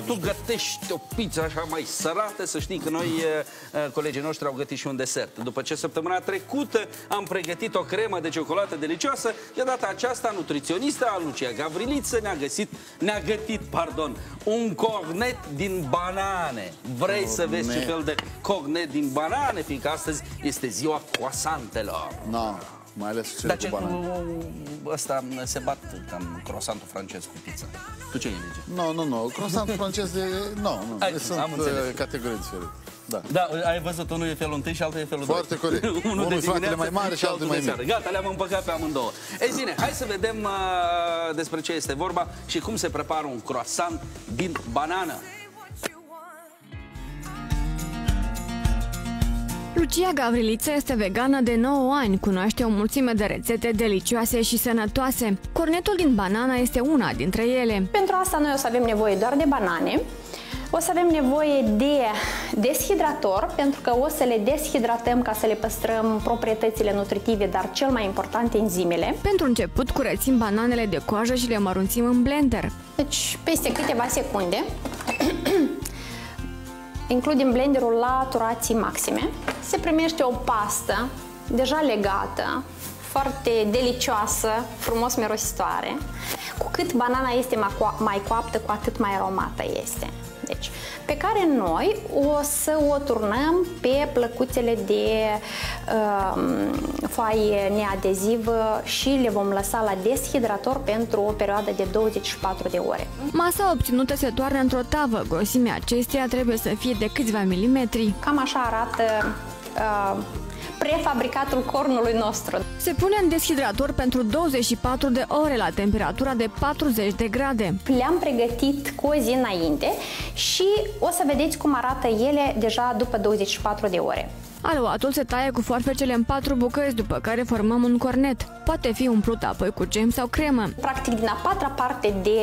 Tu gătești o pizza așa mai sărată, să știi că noi, colegii noștri, au gătit și un desert. După ce săptămâna trecută am pregătit o cremă de ciocolată delicioasă, de data aceasta nutriționistă Lucia Gavriliță ne-a gătit un cornet din banane. Vrei să vezi ce fel de cornet din banane, fiindcă astăzi este ziua croissantelor. No. Mai ales cele cu banane. Ăsta se bat cam croissantul francez cu pizza. Tu ce elegi? Nu. Croissantul francez sunt categorii diferite. Da, ai văzut, unul e felul întâi și altul e felul doi. Foarte corect. Unul de fratele mai mare și altul mai mic. Gata, le-am împăcat pe amândouă. Ei bine, hai să vedem despre ce este vorba și cum se prepară un croissant din banană. Lucia Gavriliță este vegană de 9 ani, cunoaște o mulțime de rețete delicioase și sănătoase. Cornetul din banana este una dintre ele. Pentru asta noi o să avem nevoie doar de banane, o să avem nevoie de deshidrator, pentru că o să le deshidratăm ca să le păstrăm proprietățile nutritive, dar cel mai important, enzimele. Pentru început, curățim bananele de coajă și le mărunțim în blender. Deci, peste câteva secunde, includem blenderul la turații maxime. Se primește o pastă deja legată, foarte delicioasă, frumos mirositoare. Cu cât banana este mai coaptă, cu atât mai aromată este. Deci, pe care noi o să o turnăm pe plăcuțele de foaie neadezivă și le vom lăsa la deshidrator pentru o perioadă de 24 de ore. Masa obținută se toarnă într-o tavă. Grosimea acesteia trebuie să fie de câțiva milimetri. Cam așa arată prefabricatul cornului nostru. Se pune în deshidrator pentru 24 de ore la temperatura de 40 de grade. Le-am pregătit cu o zi înainte și o să vedeți cum arată ele deja după 24 de ore. Aluatul se taie cu foarfecele în 4 bucăți, după care formăm un cornet. Poate fi umplut apoi cu gem sau cremă. Practic, din a 4-a parte de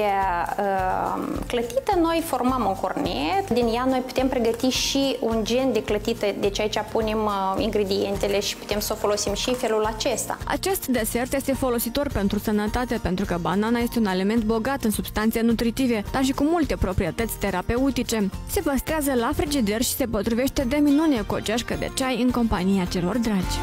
clătită, noi formăm un cornet. Din ea noi putem pregăti și un gen de clătită, deci aici punem ingredientele și putem să o folosim și în felul acesta. Acest desert este folositor pentru sănătate, pentru că banana este un aliment bogat în substanțe nutritive, dar și cu multe proprietăți terapeutice. Se păstrează la frigider și se potrivește de minune cu o ceașcă de ceai în compania celor dragi.